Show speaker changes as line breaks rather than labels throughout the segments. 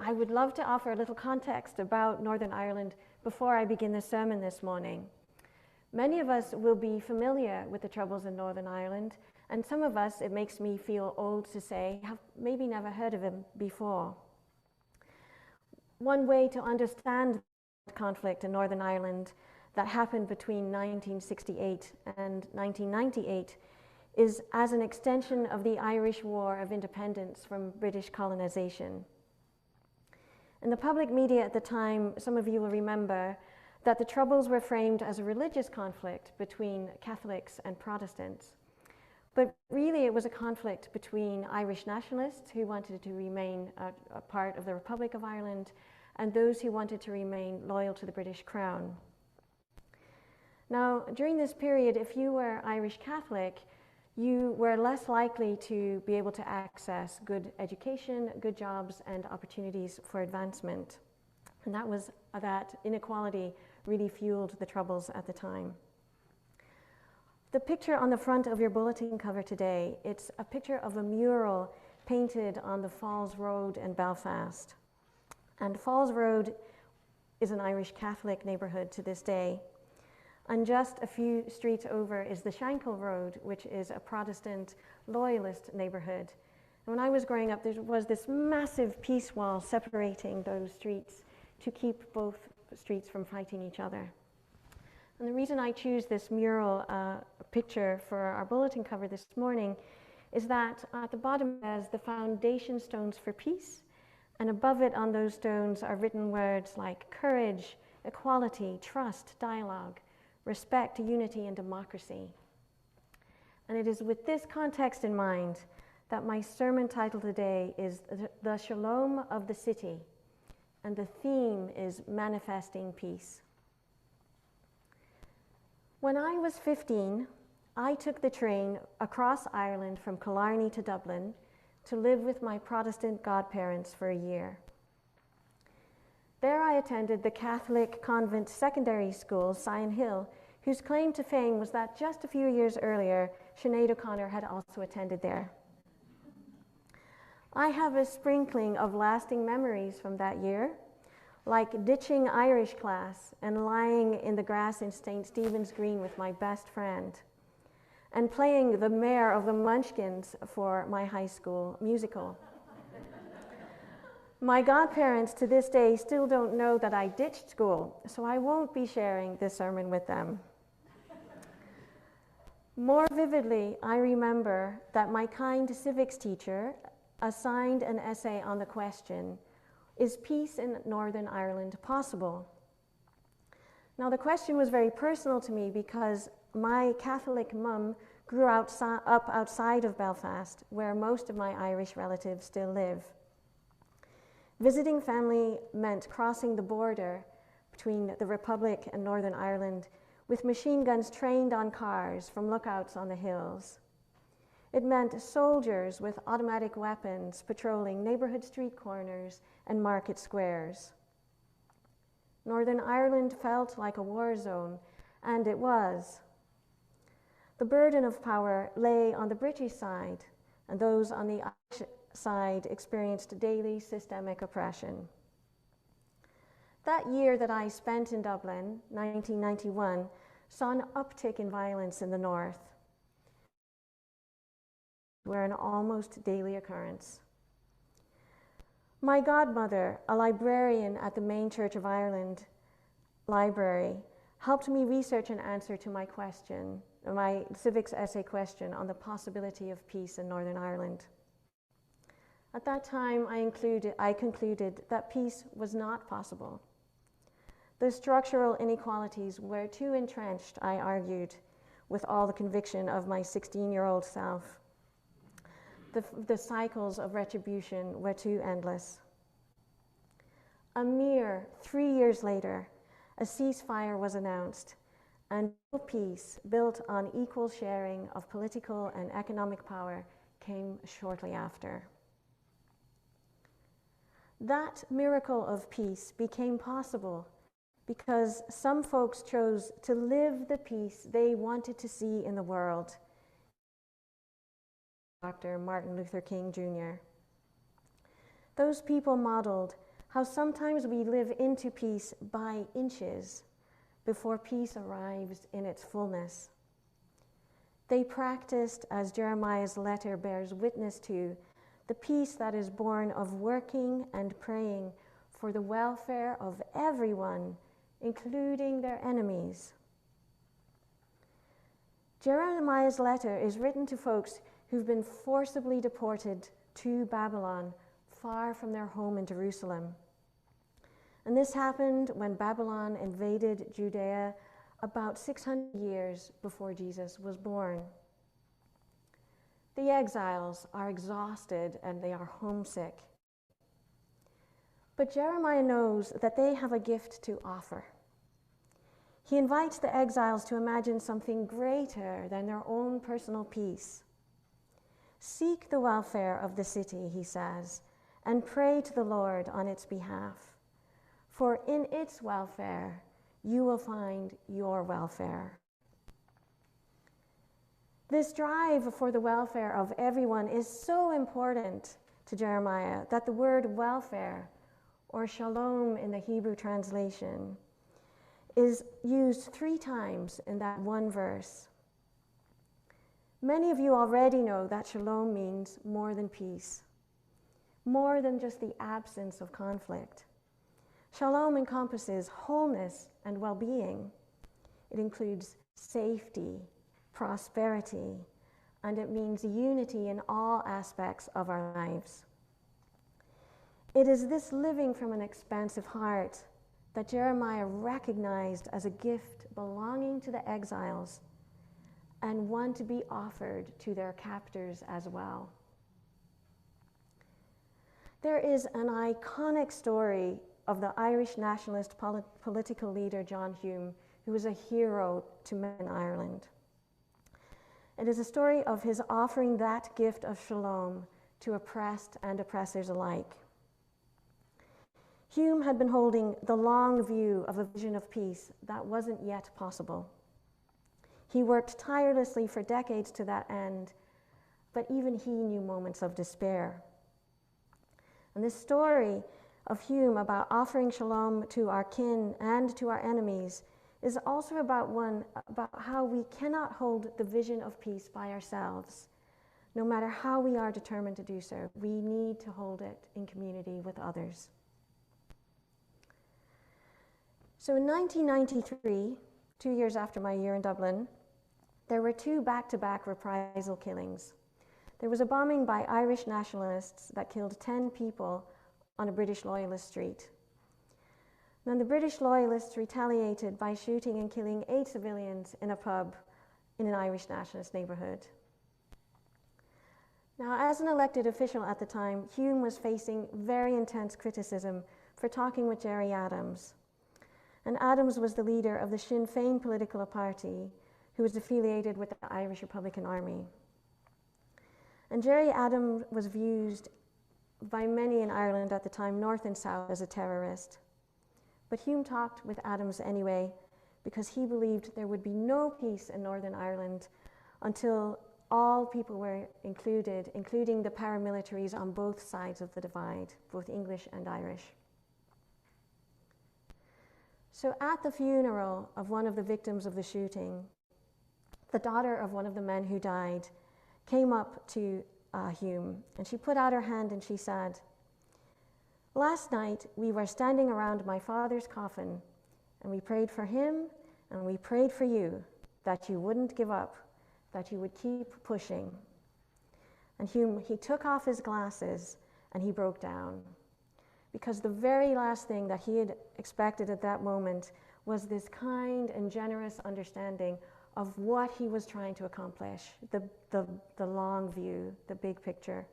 I would love to offer a little context about Northern Ireland before I begin the sermon this morning. Many of us will be familiar with the Troubles in Northern Ireland, and some of us, it makes me feel old to say, have maybe never heard of them before. One way to understand the conflict in Northern Ireland that happened between 1968 and 1998 is as an extension of the Irish War of Independence from British colonization. In the public media at the time, some of you will remember that the Troubles were framed as a religious conflict between Catholics and Protestants. But really it was a conflict between Irish nationalists who wanted to remain a part of the Republic of Ireland and those who wanted to remain loyal to the British Crown. Now, during this period, if you were Irish Catholic, you were less likely to be able to access good education, good jobs, and opportunities for advancement. And that inequality really fueled the Troubles at the time. The picture on the front of your bulletin cover today, it's a picture of a mural painted on the Falls Road in Belfast. And Falls Road is an Irish Catholic neighborhood to this day. And just a few streets over is the Shankill Road, which is a Protestant loyalist neighborhood. And when I was growing up, there was this massive peace wall separating those streets to keep both streets from fighting each other. And the reason I choose this mural picture for our bulletin cover this morning is that at the bottom says the foundation stones for peace, and above it on those stones are written words like courage, equality, trust, dialogue, respect, unity, and democracy. And it is with this context in mind that my sermon title today is The Shalom of the City, and the theme is Manifesting Peace. When I was 15, I took the train across Ireland from Killarney to Dublin to live with my Protestant godparents for a year. There I attended the Catholic convent secondary school, Sion Hill, whose claim to fame was that just a few years earlier, Sinead O'Connor had also attended there. I have a sprinkling of lasting memories from that year, like ditching Irish class and lying in the grass in St. Stephen's Green with my best friend, and playing the mayor of the Munchkins for my high school musical. My godparents to this day still don't know that I ditched school, so I won't be sharing this sermon with them. More vividly, I remember that my kind civics teacher assigned an essay on the question, is peace in Northern Ireland possible? Now, the question was very personal to me because my Catholic mum grew up outside of Belfast, where most of my Irish relatives still live. Visiting family meant crossing the border between the Republic and Northern Ireland with machine guns trained on cars from lookouts on the hills. It meant soldiers with automatic weapons patrolling neighborhood street corners and market squares. Northern Ireland felt like a war zone, and it was. The burden of power lay on the British side, and those on the Irish side experienced daily systemic oppression. That year that I spent in Dublin, 1991, saw an uptick in violence in the north, were an almost daily occurrence. My godmother, a librarian at the main Church of Ireland library, helped me research an answer to my question, my civics essay question on the possibility of peace in Northern Ireland. At that time, I concluded that peace was not possible. The structural inequalities were too entrenched, I argued, with all the conviction of my 16-year-old self. The cycles of retribution were too endless. A mere 3 years later, a ceasefire was announced, and peace built on equal sharing of political and economic power came shortly after. That miracle of peace became possible because some folks chose to live the peace they wanted to see in the world. Dr. Martin Luther King Jr. Those people modeled how sometimes we live into peace by inches before peace arrives in its fullness. They practiced, as Jeremiah's letter bears witness to, the peace that is born of working and praying for the welfare of everyone, including their enemies. Jeremiah's letter is written to folks who've been forcibly deported to Babylon, far from their home in Jerusalem. And this happened when Babylon invaded Judea about 600 years before Jesus was born. The exiles are exhausted and they are homesick. But Jeremiah knows that they have a gift to offer. He invites the exiles to imagine something greater than their own personal peace. Seek the welfare of the city, he says, and pray to the Lord on its behalf. For in its welfare, you will find your welfare. This drive for the welfare of everyone is so important to Jeremiah that the word welfare, or shalom in the Hebrew translation, is used 3 times in that one verse. Many of you already know that shalom means more than peace, more than just the absence of conflict. Shalom encompasses wholeness and well-being. It includes safety, prosperity, and it means unity in all aspects of our lives. It is this living from an expansive heart that Jeremiah recognized as a gift belonging to the exiles and one to be offered to their captors as well. There is an iconic story of the Irish nationalist political leader John Hume, who was a hero to men in Ireland. It is a story of his offering that gift of shalom to oppressed and oppressors alike. Hume had been holding the long view of a vision of peace that wasn't yet possible. He worked tirelessly for decades to that end, but even he knew moments of despair. And this story of Hume about offering shalom to our kin and to our enemies is also about how we cannot hold the vision of peace by ourselves. No matter how we are determined to do so, we need to hold it in community with others. So in 1993, 2 years after my year in Dublin, there were 2 back-to-back reprisal killings. There was a bombing by Irish nationalists that killed 10 people on a British loyalist street. Then the British loyalists retaliated by shooting and killing 8 civilians in a pub in an Irish nationalist neighborhood. Now, as an elected official at the time, Hume was facing very intense criticism for talking with Gerry Adams. And Adams was the leader of the Sinn Féin political party, who was affiliated with the Irish Republican Army. And Gerry Adams was viewed by many in Ireland at the time, north and south, as a terrorist. But Hume talked with Adams anyway, because he believed there would be no peace in Northern Ireland until all people were included, including the paramilitaries on both sides of the divide, both English and Irish. So at the funeral of one of the victims of the shooting, the daughter of one of the men who died came up to Hume, and she put out her hand and she said, "Last night we were standing around my father's coffin, and we prayed for him and we prayed for you, that you wouldn't give up, that you would keep pushing." And Hume, he took off his glasses and he broke down, because the very last thing that he had expected at that moment was this kind and generous understanding of what he was trying to accomplish, the long view, the big picture.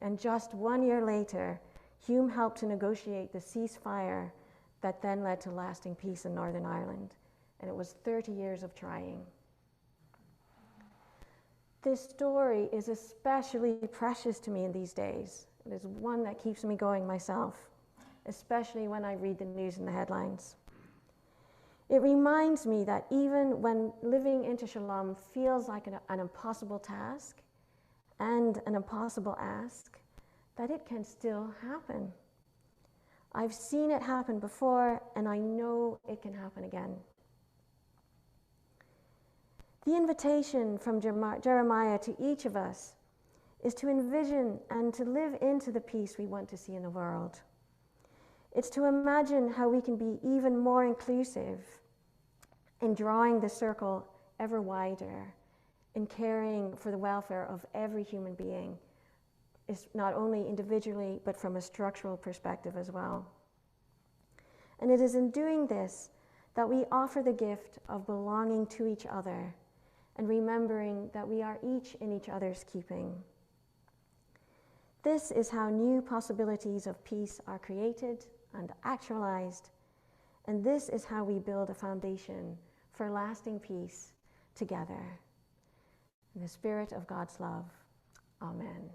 And just 1 year later, Hume helped to negotiate the ceasefire that then led to lasting peace in Northern Ireland. And it was 30 years of trying. This story is especially precious to me in these days. It is one that keeps me going myself, especially when I read the news and the headlines. It reminds me that even when living into Shalom feels like an impossible task and an impossible ask, that it can still happen. I've seen it happen before, and I know it can happen again. The invitation from Jeremiah to each of us is to envision and to live into the peace we want to see in the world. It's to imagine how we can be even more inclusive in drawing the circle ever wider, in caring for the welfare of every human being, is not only individually, but from a structural perspective as well. And it is in doing this that we offer the gift of belonging to each other and remembering that we are each in each other's keeping. This is how new possibilities of peace are created and actualized, and this is how we build a foundation for lasting peace together. In the spirit of God's love, amen.